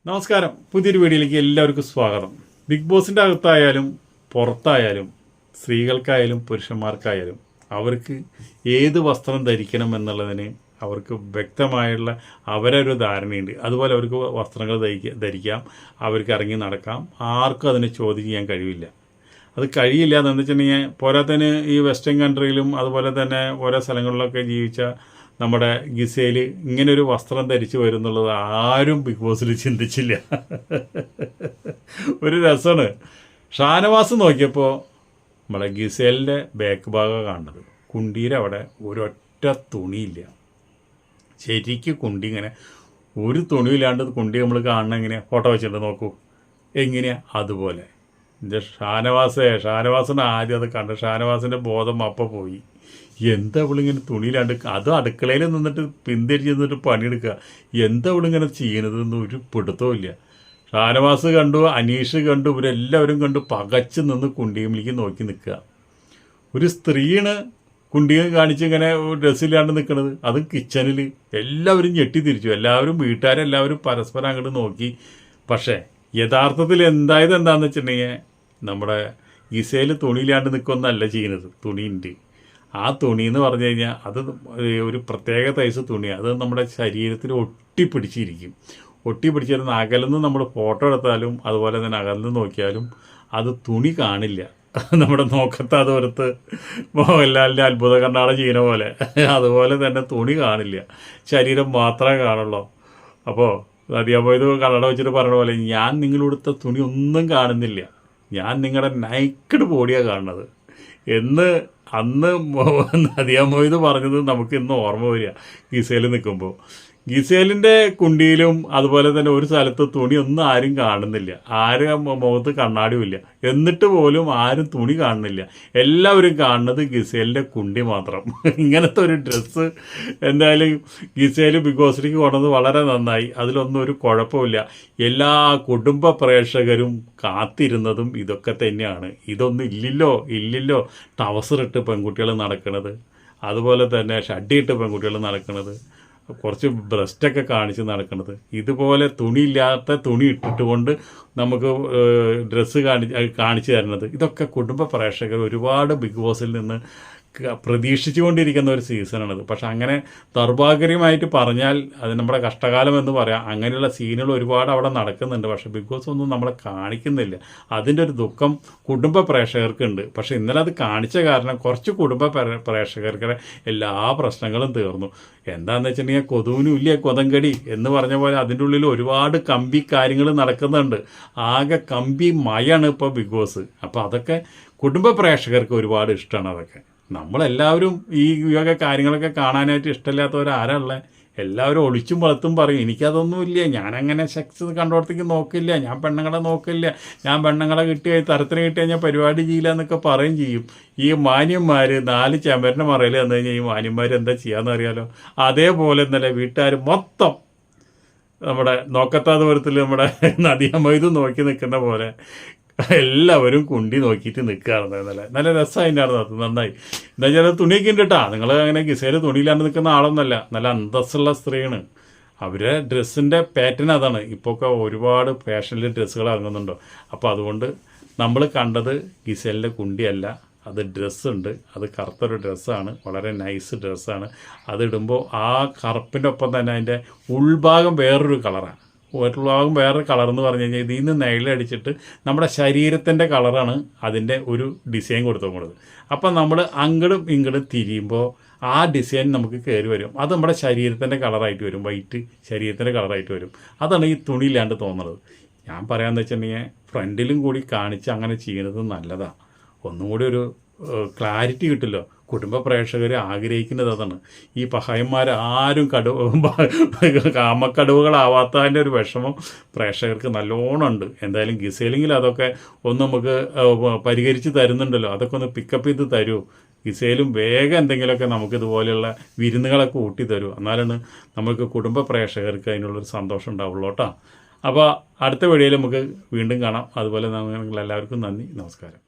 നമസ്കാരം, പുതിയൊരു വീഡിയോയിലേക്ക് എല്ലാവർക്കും സ്വാഗതം. ബിഗ് ബോസിൻ്റെ അകത്തായാലും പുറത്തായാലും സ്ത്രീകൾക്കായാലും പുരുഷന്മാർക്കായാലും അവർക്ക് ഏത് വസ്ത്രം ധരിക്കണം എന്നുള്ളതിന് അവർക്ക് വ്യക്തമായുള്ള അവരൊരു ധാരണയുണ്ട്. അതുപോലെ അവർക്ക് വസ്ത്രങ്ങൾ ധരിക്കാം, അവർക്ക് ഇറങ്ങി നടക്കാം, ആർക്കും അതിനെ ചോദ്യം ചെയ്യാൻ കഴിയില്ല. അത് കഴിയില്ല എന്ന് വെച്ചിട്ടുണ്ടെങ്കിൽ പോരാത്തതിന് ഈ വെസ്റ്റേൺ കൺട്രിയിലും അതുപോലെ തന്നെ ഓരോ സ്ഥലങ്ങളിലൊക്കെ ജീവിച്ച നമ്മുടെ ഗിസേൽ ഇങ്ങനൊരു വസ്ത്രം ധരിച്ചു വരുന്നുള്ളത് ആരും ബിഗ് ബോസിൽ ചിന്തിച്ചില്ല. ഒരു രസമാണ്. ഷാനവാസ് നോക്കിയപ്പോൾ നമ്മളെ ഗിസേലിൻ്റെ ബാക്ക് ഭാഗം കാണുന്നത്. കുണ്ടീരെ അവിടെ ഒരൊറ്റ തുണിയില്ല. ശരിക്കും കുണ്ടി ഇങ്ങനെ ഒരു തുണിയില്ലാണ്ട് കുണ്ടി നമ്മൾ കാണണം. എങ്ങനെയാണ് ഫോട്ടോ വെച്ചിട്ടുണ്ട് നോക്കൂ, എങ്ങനെയാണ് അതുപോലെ. എൻ്റെ ഷാനവാസിന് ആദ്യം അത് കണ്ട് ഷാനവാസിൻ്റെ ബോധം അപ്പം പോയി. എന്താ ഇവളിങ്ങനെ തുണിയിലാണ്ട്, അതും അടുക്കളയിൽ നിന്നിട്ട് പിന്തിരിച്ച് നിന്നിട്ട് പണിയെടുക്കുക, എന്താ ഇവളിങ്ങനെ ചെയ്യണതെന്ന് ഒരു പിടുത്തവും ഇല്ല. ഷാനവാസ് കണ്ടു, അനീഷ് കണ്ടു, ഇവരെല്ലാവരും കണ്ടു പകച്ച് നിന്ന് കുണ്ടിയിലേക്ക് നോക്കി നിൽക്കുക. ഒരു സ്ത്രീയാണ് കുണ്ടിയെ കാണിച്ച് ഇങ്ങനെ ഡ്രസ്സില്ലാണ്ട് നിൽക്കുന്നത്, അതും കിച്ചണിൽ. എല്ലാവരും ഞെട്ടിത്തിരിച്ചു, എല്ലാവരും വീട്ടുകാരെല്ലാവരും പരസ്പരം അങ്ങോട്ട് നോക്കി. പക്ഷേ യഥാർത്ഥത്തിൽ എന്താണെന്ന് വെച്ചിട്ടുണ്ടെങ്കിൽ നമ്മുടെ ഗിസേൽ തുണിയിലാണ്ട് നിൽക്കൊന്നല്ല ചെയ്യുന്നത്. തുണിയുണ്ട്. ആ തുണി എന്ന് പറഞ്ഞു കഴിഞ്ഞാൽ അത് ഒരു പ്രത്യേക സൈസ് തുണിയാണ്. അത് നമ്മുടെ ശരീരത്തിൽ ഒട്ടിപ്പിടിച്ചിരിക്കും. ഒട്ടിപ്പിടിച്ചിരുന്ന അകലെന്ന് നമ്മൾ ഫോട്ടോ എടുത്താലും അതുപോലെ തന്നെ അകലെന്ന് നോക്കിയാലും അത് തുണി കാണില്ല. നമ്മുടെ നോക്കത്ത ദൂരത്ത് മോഹൻലാലിൻ്റെ അത്ഭുത കണ്ണാട ചെയ്യുന്ന പോലെ അതുപോലെ തന്നെ തുണി കാണില്ല, ശരീരം മാത്രമേ കാണുള്ളൂ. അപ്പോൾ നദിയാപോയത് കണ്ണട വെച്ചിട്ട് പറഞ്ഞ പോലെ ഞാൻ നിങ്ങളെടുത്ത തുണി ഒന്നും കാണുന്നില്ല, ഞാൻ നിങ്ങളുടെ നൈക്കഡ് ബോഡിയാണ് കാണുന്നത് എന്ന് അന്ന് നദിയാമൊയ്ത് പറഞ്ഞത് നമുക്ക് ഇന്ന് ഓർമ്മ വരിക. ഗിസേൽ നിൽക്കുമ്പോൾ ഗിസേലിൻ്റെ കുണ്ടിയിലും അതുപോലെ തന്നെ ഒരു സ്ഥലത്ത് തുണിയൊന്നും ആരും കാണുന്നില്ല, ആരും മുഖത്ത് കണ്ണാടിയുമില്ല. എന്നിട്ട് പോലും ആരും തുണി കാണുന്നില്ല. എല്ലാവരും കാണുന്നത് ഗിസേലിൻ്റെ കുണ്ടി മാത്രം. ഇങ്ങനത്തെ ഒരു ഡ്രസ്സ് എന്തായാലും ഗിസേൽ ബിഗ് ബോസിലേക്ക് കൊണ്ടത് വളരെ നന്നായി. അതിലൊന്നും ഒരു കുഴപ്പമില്ല. എല്ലാ കുടുംബ പ്രേക്ഷകരും കാത്തിരുന്നതും ഇതൊക്കെ തന്നെയാണ്. ഇതൊന്നും ഇല്ലല്ലോ ടവസറിട്ട് പെൺകുട്ടികൾ നടക്കുന്നത്, അതുപോലെ തന്നെ ഷഡ്ഡിയിട്ട് പെൺകുട്ടികൾ നടക്കുന്നത്, കുറച്ച് ബ്രസ്റ്റൊക്കെ കാണിച്ച് നടക്കുന്നത്, ഇതുപോലെ തുണിയില്ലാത്ത തുണി ഇട്ടിട്ടുകൊണ്ട് നമുക്ക് ഡ്രസ്സ് കാണിച്ചു തരുന്നത്, ഇതൊക്കെ കുടുംബ പ്രേക്ഷകർ ഒരുപാട് ബിഗ് ബോസിൽ നിന്ന് പ്രതീക്ഷിച്ചുകൊണ്ടിരിക്കുന്ന ഒരു സീസണാണത്. പക്ഷെ അങ്ങനെ ദൗർഭാഗ്യമായിട്ട് പറഞ്ഞാൽ അത് നമ്മുടെ കഷ്ടകാലം എന്ന് പറയാം. അങ്ങനെയുള്ള സീനുകൾ ഒരുപാട് അവിടെ നടക്കുന്നുണ്ട്. പക്ഷെ ബിഗ് ബോസ് ഒന്നും നമ്മളെ കാണിക്കുന്നില്ല. അതിൻ്റെ ഒരു ദുഃഖം കുടുംബ പ്രേക്ഷകർക്കുണ്ട്. പക്ഷെ ഇന്നലെ അത് കാണിച്ച കാരണം കുറച്ച് കുടുംബ പ്രേക്ഷകർക്ക് എല്ലാ പ്രശ്നങ്ങളും തീർന്നു. എന്താണെന്ന് വെച്ചിട്ടുണ്ടെങ്കിൽ കൊതുവിനും ഇല്ല കൊതങ്കടി എന്ന് പറഞ്ഞ പോലെ അതിൻ്റെ ഉള്ളിൽ ഒരുപാട് കമ്പി കാര്യങ്ങൾ നടക്കുന്നുണ്ട്. ആകെ കമ്പി മയാണ് ഇപ്പോൾ ബിഗ് ബോസ്. അപ്പോൾ അതൊക്കെ കുടുംബ പ്രേക്ഷകർക്ക് ഒരുപാട് ഇഷ്ടമാണ്. അതൊക്കെ നമ്മളെല്ലാവരും ഈ വക കാര്യങ്ങളൊക്കെ കാണാനായിട്ട് ഇഷ്ടമില്ലാത്തവരാരാളെ എല്ലാവരും ഒളിച്ചും വളർത്തും പറയും എനിക്കതൊന്നുമില്ല, ഞാനങ്ങനെ സെക്സ് കണ്ടോടത്തേക്ക് നോക്കില്ല, ഞാൻ പെണ്ണുങ്ങളെ നോക്കില്ല, ഞാൻ പെണ്ണുങ്ങളെ തരത്തിന് കിട്ടിയാൽ ഞാൻ പരിപാടി ചെയ്യില്ല എന്നൊക്കെ പറയും ചെയ്യും. ഈ മാന്യന്മാർ 4 ചമരിൻ്റെ മറയിൽ വന്നു കഴിഞ്ഞാൽ ഈ മാന്യന്മാർ എന്താ ചെയ്യാമെന്ന് അറിയാലോ. അതേപോലെ തന്നെ വീട്ടുകാർ മൊത്തം നമ്മുടെ നോക്കത്താ ദൂരത്തിൽ നമ്മുടെ നദിയാമൊയ്ത് നോക്കി നിൽക്കുന്ന പോലെ എല്ലാവരും കുണ്ടി നോക്കിയിട്ട് നിൽക്കാറുണ്ട്. നല്ല രസമായിട്ടാണ്. നന്നായി. എന്താ വെച്ചാൽ തുണിയൊക്കെ ഉണ്ട് കേട്ടോ. നിങ്ങൾ അങ്ങനെ ഗിസേൽ തുണിയില്ലാണ്ട് നിൽക്കുന്ന ആളൊന്നല്ല, നല്ല അന്തസ്സുള്ള സ്ത്രീയാണ്. അവരുടെ ഡ്രസ്സിൻ്റെ പാറ്റേൺ അതാണ്. ഇപ്പോൾ ഒക്കെ ഒരുപാട് ഫാഷനിൽ ഡ്രസ്സുകൾ ഇറങ്ങുന്നുണ്ടോ. അപ്പോൾ അതുകൊണ്ട് നമ്മൾ കണ്ടത് ഗിസേലിൻ്റെ കുണ്ടിയല്ല, അത് ഡ്രസ്സുണ്ട്. അത് കറുത്തൊരു ഡ്രസ്സാണ്, വളരെ നൈസ് ഡ്രസ്സാണ്. അതിടുമ്പോൾ ആ കറുപ്പിൻ്റെ ഒപ്പം തന്നെ അതിൻ്റെ ഉൾഭാഗം വേറൊരു കളറാണ്. ഉൾഭാഗം വേറൊരു കളർ എന്ന് പറഞ്ഞു കഴിഞ്ഞാൽ ഇതിൽ നിന്ന് നെയിലടിച്ചിട്ട് നമ്മുടെ ശരീരത്തിൻ്റെ കളറാണ് അതിൻ്റെ ഒരു ഡിസൈൻ കൊടുത്തുകൊണ്ടത്. അപ്പം നമ്മൾ അങ്ങടും ഇങ്ങടും തിരിയുമ്പോൾ ആ ഡിസൈൻ നമുക്ക് കയറി വരും. അത് നമ്മുടെ ശരീരത്തിൻ്റെ കളറായിട്ട് വരും, വൈറ്റ് ശരീരത്തിൻ്റെ കളറായിട്ട് വരും. അതാണ് ഈ തുണിയില്ലാണ്ട് തോന്നുന്നത്. ഞാൻ പറയാമെന്ന് വെച്ചിട്ടുണ്ടെങ്കിൽ ഫ്രണ്ടിലും കൂടി കാണിച്ച് അങ്ങനെ ചെയ്യുന്നത് നല്ലതാണ്. ഒന്നും കൂടി ഒരു ക്ലാരിറ്റി കിട്ടില്ലോ. കുടുംബ പ്രേക്ഷകർ ആഗ്രഹിക്കുന്നത് അതാണ്. ഈ പഹയന്മാരാരും കാമക്കടുവകളാവാത്തതിൻ്റെ ഒരു വിഷമം പ്രേക്ഷകർക്ക് നല്ലോണം ഉണ്ട്. എന്തായാലും ഗിസേലെങ്കിൽ അതൊക്കെ ഒന്ന് നമുക്ക് പരിഹരിച്ച് തരുന്നുണ്ടല്ലോ, അതൊക്കെ ഒന്ന് പിക്കപ്പ് ചെയ്ത് തരൂ. ഗിസേലും വേഗം എന്തെങ്കിലുമൊക്കെ നമുക്കിതുപോലെയുള്ള വിരുന്നുകളൊക്കെ ഊട്ടി തരൂ. എന്നാലാണ് നമുക്ക് കുടുംബ പ്രേക്ഷകർക്ക് അതിനുള്ളൊരു സന്തോഷം ഉണ്ടാവുള്ളൂ കേട്ടോ. അപ്പോൾ അടുത്ത വീഡിയോയിൽ നമുക്ക് വീണ്ടും കാണാം. അതുപോലെ നിങ്ങൾ എല്ലാവർക്കും നന്ദി, നമസ്കാരം.